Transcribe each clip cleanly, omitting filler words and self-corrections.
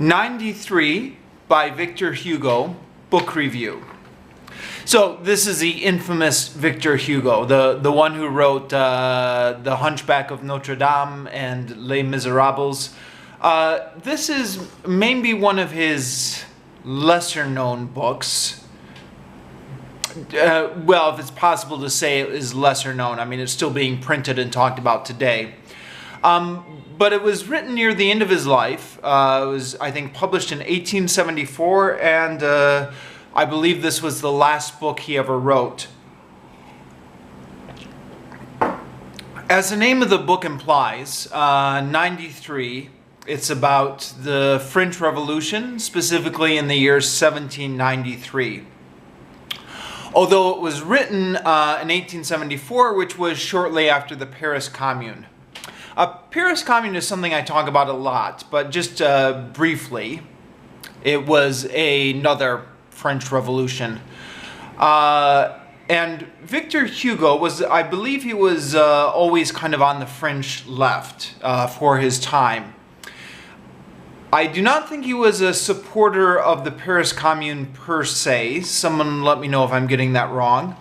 93 by Victor Hugo, book review. So this is the infamous Victor Hugo, the one who wrote The Hunchback of Notre Dame and Les Miserables. This is maybe one of his lesser known books. Well, if it's possible to say it is lesser known. I mean, it's still being printed and talked about today. But it was written near the end of his life. It was, I think, published in 1874, and I believe this was the last book he ever wrote. As the name of the book implies, 93, it's about the French Revolution, specifically in the year 1793. Although it was written in 1874, which was shortly after the Paris Commune. Paris Commune is something I talk about a lot, but just briefly, it was another French Revolution. And Victor Hugo was, I believe he was always kind of on the French left for his time. I do not think he was a supporter of the Paris Commune per se. Someone let me know if I'm getting that wrong.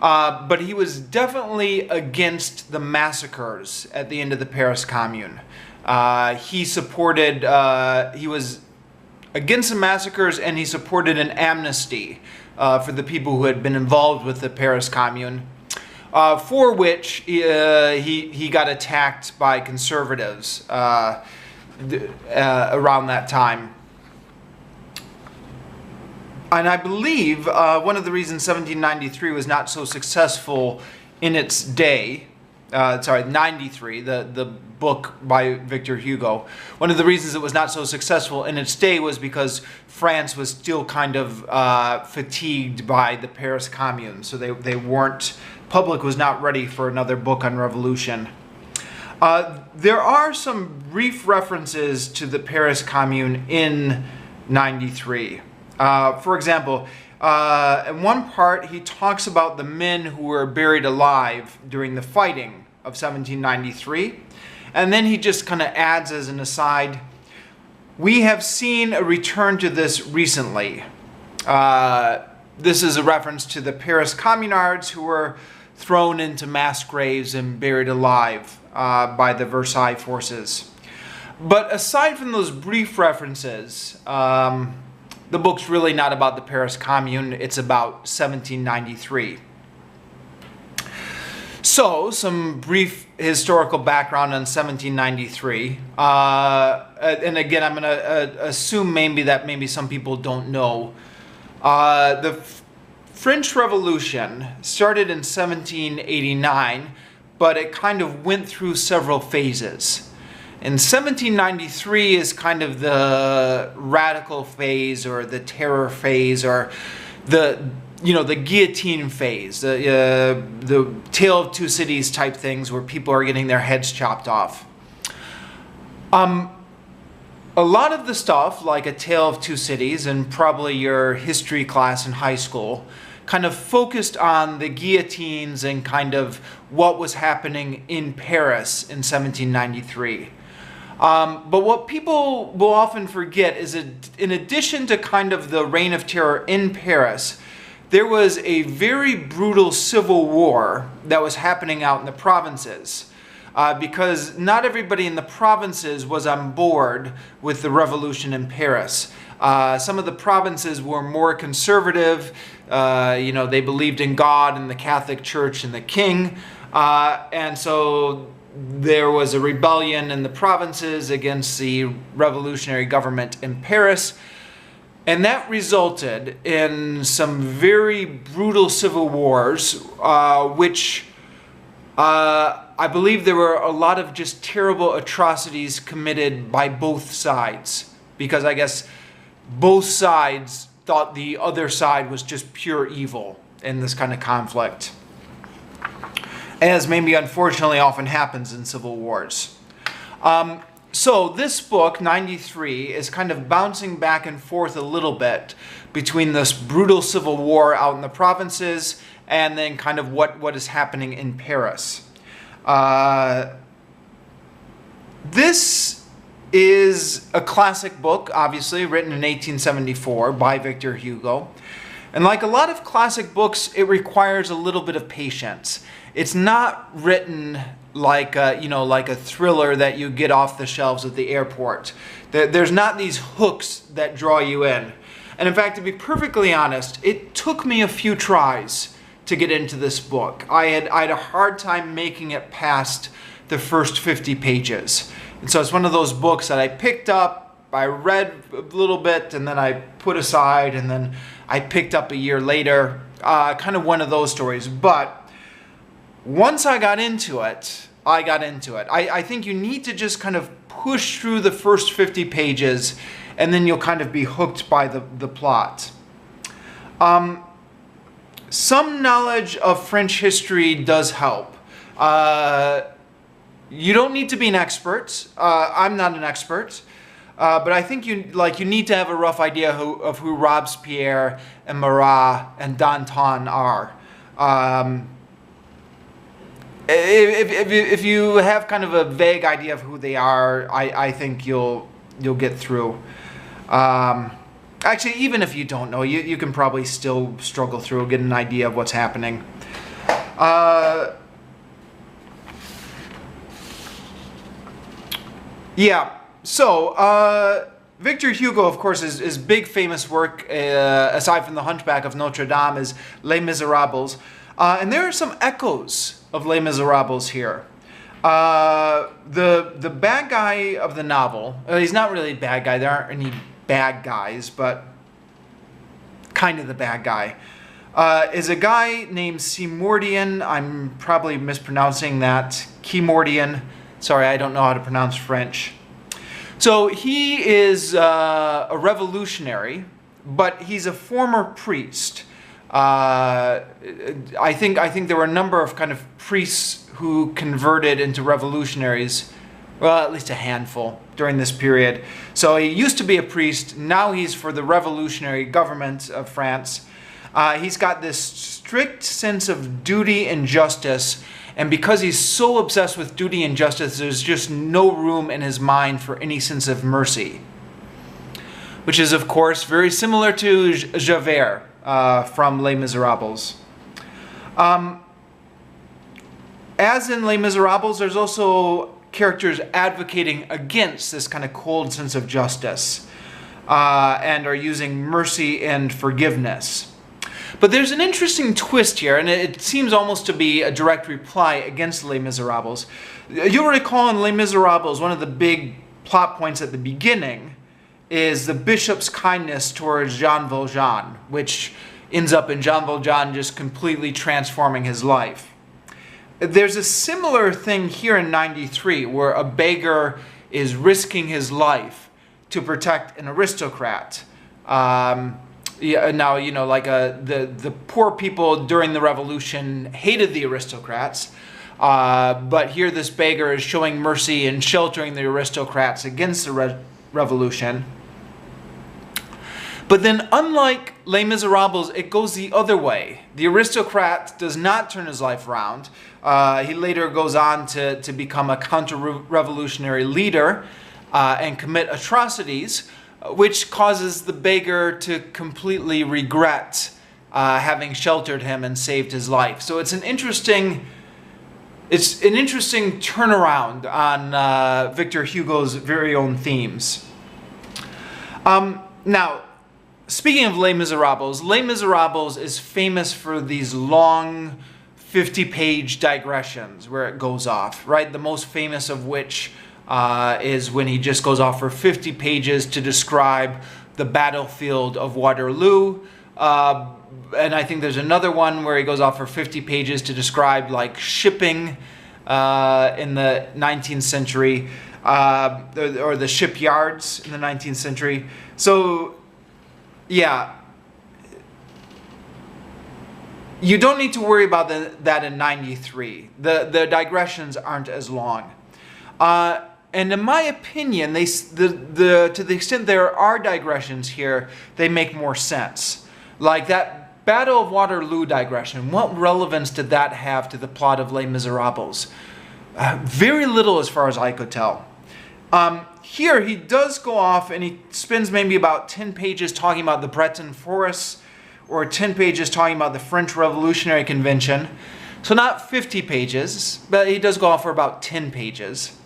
But he was definitely against the massacres at the end of the Paris Commune. He was against the massacres, and he supported an amnesty for the people who had been involved with the Paris Commune, for which he got attacked by conservatives around that time. And I believe one of the reasons 1793 was not so successful in its day, 93, the book by Victor Hugo, one of the reasons it was not so successful in its day was because France was still kind of fatigued by the Paris Commune. So public was not ready for another book on revolution. There are some brief references to the Paris Commune in 93. For example, in one part he talks about the men who were buried alive during the fighting of 1793, and then he just kind of adds as an aside, "We have seen a return to this recently." This is a reference to the Paris communards who were thrown into mass graves and buried alive by the Versailles forces. But aside from those brief references, the book's really not about the Paris Commune, it's about 1793. So, some brief historical background on 1793. And again, I'm going to assume maybe some people don't know. The French Revolution started in 1789, but it kind of went through several phases. And 1793 is kind of the radical phase, or the terror phase, or the guillotine phase, the Tale of Two Cities type things where people are getting their heads chopped off. A lot of the stuff, like A Tale of Two Cities, and probably your history class in high school, kind of focused on the guillotines and kind of what was happening in Paris in 1793. But what people will often forget is that in addition to kind of the reign of terror in Paris, there was a very brutal civil war that was happening out in the provinces. Because not everybody in the provinces was on board with the revolution in Paris. Some of the provinces were more conservative. They believed in God and the Catholic Church and the king. And so there was a rebellion in the provinces against the revolutionary government in Paris. And that resulted in some very brutal civil wars, which I believe there were a lot of just terrible atrocities committed by both sides. Because I guess both sides thought the other side was just pure evil in this kind of conflict, as maybe unfortunately often happens in civil wars. So this book, 93, is kind of bouncing back and forth a little bit between this brutal civil war out in the provinces and then kind of what is happening in Paris. This is a classic book, obviously, written in 1874 by Victor Hugo. And like a lot of classic books, it requires a little bit of patience. It's not written like like a thriller that you get off the shelves at the airport. There's not these hooks that draw you in. And in fact, to be perfectly honest, it took me a few tries to get into this book. I had a hard time making it past the first 50 pages. And so it's one of those books that I picked up, I read a little bit, and then I put aside, and then I picked up a year later. Kind of one of those stories. But once I got into it, I think you need to just kind of push through the first 50 pages, and then you'll kind of be hooked by the plot. Some knowledge of French history does help. You don't need to be an expert. I'm not an expert. But I think you need to have a rough idea of who Robespierre and Marat and Danton are. If you have kind of a vague idea of who they are, I think you'll get through. Actually, even if you don't know, you can probably still struggle through, get an idea of what's happening. Yeah, so Victor Hugo, of course, his big famous work, aside from The Hunchback of Notre Dame, is Les Miserables. And there are some echoes of Les Miserables here. The bad guy of the novel, he's not really a bad guy, there aren't any bad guys, but kind of the bad guy, is a guy named Simordian. I'm probably mispronouncing that. Kimordian. Sorry, I don't know how to pronounce French. So he is a revolutionary, but he's a former priest. I think there were a number of kind of priests who converted into revolutionaries, well, at least a handful during this period. So he used to be a priest, now he's for the revolutionary government of France. He's got this strict sense of duty and justice, and because he's so obsessed with duty and justice, there's just no room in his mind for any sense of mercy. Which is, of course, very similar to Javert from Les Miserables. As in Les Miserables, there's also characters advocating against this kind of cold sense of justice and are using mercy and forgiveness. But there's an interesting twist here, and it seems almost to be a direct reply against Les Miserables. You'll recall in Les Miserables, one of the big plot points at the beginning is the bishop's kindness towards Jean Valjean, which ends up in Jean Valjean just completely transforming his life. There's a similar thing here in 93, where a beggar is risking his life to protect an aristocrat. Yeah, now, the poor people during the revolution hated the aristocrats, but here this beggar is showing mercy and sheltering the aristocrats against the revolution. But then, unlike Les Miserables, it goes the other way. The aristocrat does not turn his life around. He later goes on to become a counter-revolutionary leader and commit atrocities, which causes the beggar to completely regret having sheltered him and saved his life. So it's an interesting turnaround on Victor Hugo's very own themes. Now, speaking of Les Miserables is famous for these long 50-page digressions where it goes off, right? The most famous of which is when he just goes off for 50 pages to describe the battlefield of Waterloo. And I think there's another one where he goes off for 50 pages to describe like shipping in the 19th century, or the shipyards in the 19th century. So, yeah. You don't need to worry about that in 93. The digressions aren't as long. And in my opinion, to the extent there are digressions here, they make more sense. Like that Battle of Waterloo digression, what relevance did that have to the plot of Les Miserables? Very little as far as I could tell. here he does go off and he spends maybe about 10 pages talking about the Breton forests, or 10 pages talking about the French Revolutionary Convention. So not 50 pages, but he does go off for about 10 pages.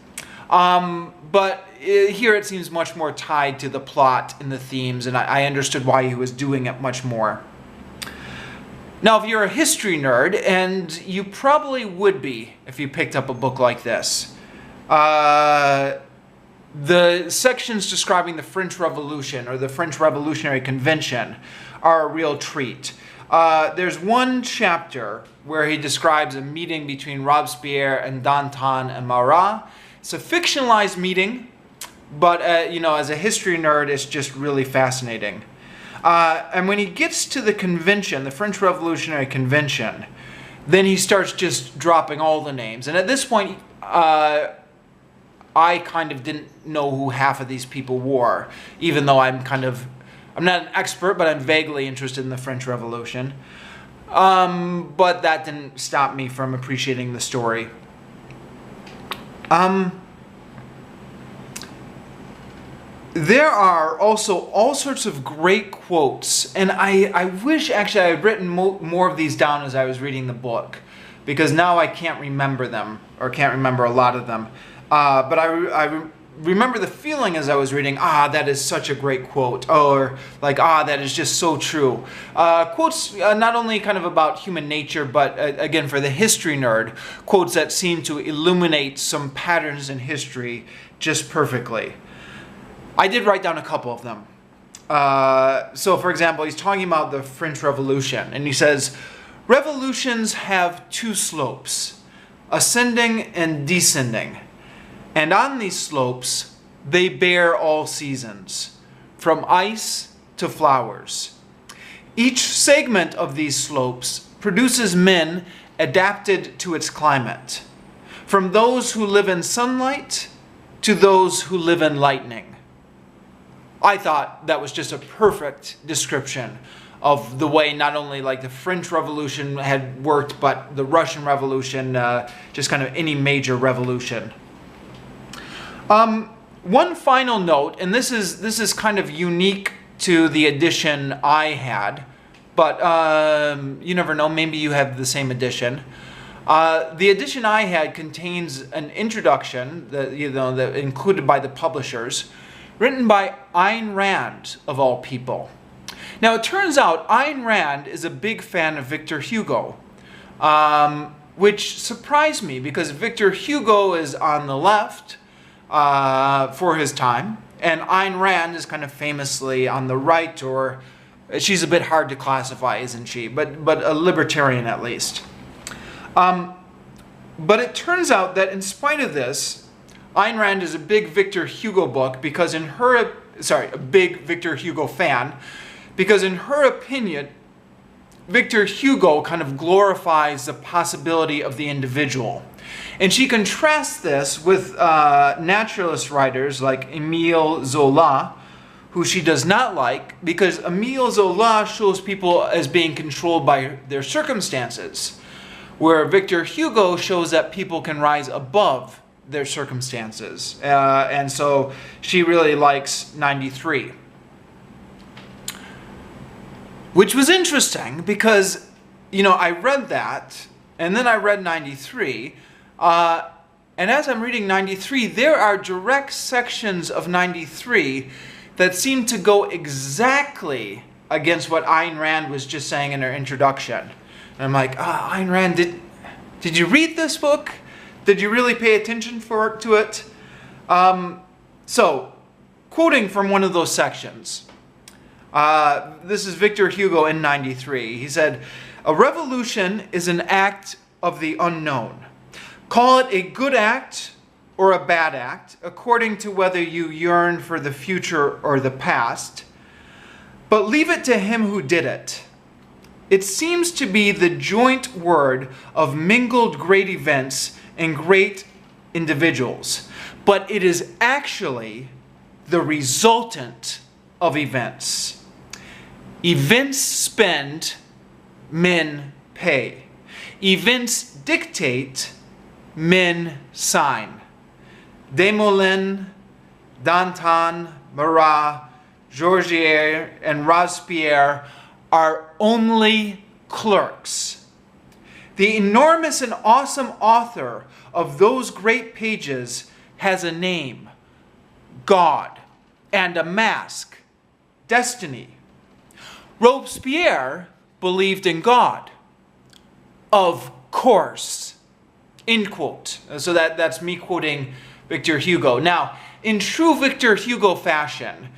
But here it seems much more tied to the plot and the themes, and I understood why he was doing it much more. Now, if you're a history nerd, and you probably would be if you picked up a book like this, the sections describing the French Revolution or the French Revolutionary Convention are a real treat. There's one chapter where he describes a meeting between Robespierre and Danton and Marat. It's a fictionalized meeting, but you know, as a history nerd, it's just really fascinating. And when he gets to the convention, the French Revolutionary Convention, then he starts just dropping all the names. And at this point, I kind of didn't know who half of these people were, even though I'm not an expert, but I'm vaguely interested in the French Revolution. But that didn't stop me from appreciating the story. There are also all sorts of great quotes, and I wish actually I had written more of these down as I was reading the book, because now I can't remember them, or can't remember a lot of them. But I remember the feeling as I was reading, that is such a great quote, or like, that is just so true. Quotes not only kind of about human nature, but again, for the history nerd, quotes that seem to illuminate some patterns in history just perfectly. I did write down a couple of them. So for example, he's talking about the French Revolution, and he says, revolutions have two slopes, ascending and descending. And on these slopes, they bear all seasons, from ice to flowers. Each segment of these slopes produces men adapted to its climate, from those who live in sunlight to those who live in lightning. I thought that was just a perfect description of the way not only like the French Revolution had worked, but the Russian Revolution, just kind of any major revolution. One final note, and this is kind of unique to the edition I had, but you never know, maybe you have the same edition. The edition I had contains an introduction that included by the publishers, written by Ayn Rand, of all people. Now, it turns out Ayn Rand is a big fan of Victor Hugo, which surprised me because Victor Hugo is on the left for his time, and Ayn Rand is kind of famously on the right, or she's a bit hard to classify, isn't she? But a libertarian at least. But it turns out that in spite of this, Ayn Rand is a big Victor Hugo book because in her, a big Victor Hugo fan, because in her opinion, Victor Hugo kind of glorifies the possibility of the individual. And she contrasts this with naturalist writers like Émile Zola, who she does not like, because Émile Zola shows people as being controlled by their circumstances, where Victor Hugo shows that people can rise above their circumstances. And so she really likes 93. Which was interesting because, I read that, and then I read 93, and as I'm reading 93, there are direct sections of 93 that seem to go exactly against what Ayn Rand was just saying in her introduction. And I'm like, Ayn Rand, did you read this book? Did you really pay attention to it? So, quoting from one of those sections, this is Victor Hugo in 93. He said, "A revolution is an act of the unknown. Call it a good act or a bad act, according to whether you yearn for the future or the past. But leave it to him who did it. It seems to be the joint word of mingled great events and great individuals, but it is actually the resultant of events. Events spend, men pay. Events dictate, men sign. Desmoulins, Danton, Marat, Georgier, and Robespierre are only clerks. The enormous and awesome author of those great pages has a name, God, and a mask, destiny. Robespierre believed in God. Of course. End quote. So that's me quoting Victor Hugo. Now, in true Victor Hugo fashion,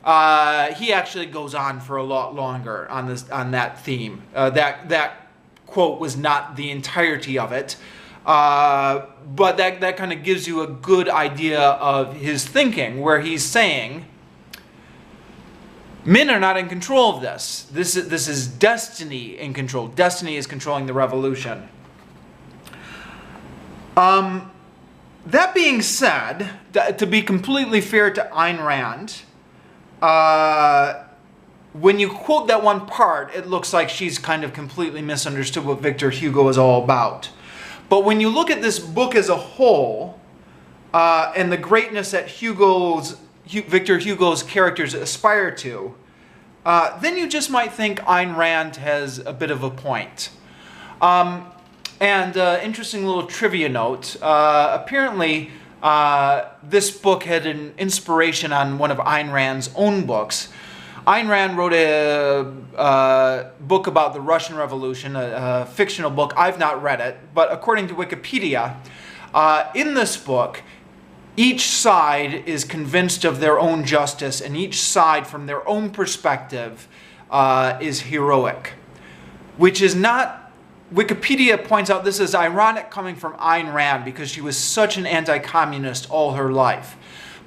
he actually goes on for a lot longer on that theme. That quote was not the entirety of it, but that kind of gives you a good idea of his thinking, where he's saying, men are not in control of this. This is destiny in control. Destiny is controlling the revolution. That being said, to be completely fair to Ayn Rand, when you quote that one part, it looks like she's kind of completely misunderstood what Victor Hugo is all about. But when you look at this book as a whole, and the greatness that Victor Hugo's characters aspire to, then you just might think Ayn Rand has a bit of a point. Interesting little trivia note, apparently this book had an inspiration on one of Ayn Rand's own books. Ayn Rand wrote a book about the Russian Revolution, a fictional book. I've not read it, but according to Wikipedia, in this book, each side is convinced of their own justice, and each side, from their own perspective, is heroic. Which is not... Wikipedia points out this is ironic coming from Ayn Rand, because she was such an anti-communist all her life.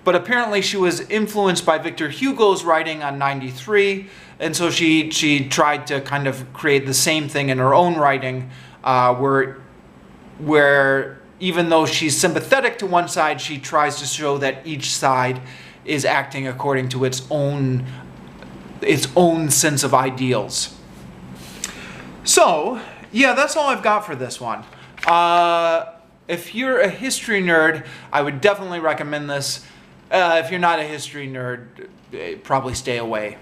But apparently she was influenced by Victor Hugo's writing on 93, and so she tried to kind of create the same thing in her own writing, where even though she's sympathetic to one side, she tries to show that each side is acting according to its own sense of ideals. So, yeah, that's all I've got for this one. If you're a history nerd, I would definitely recommend this. If you're not a history nerd, probably stay away.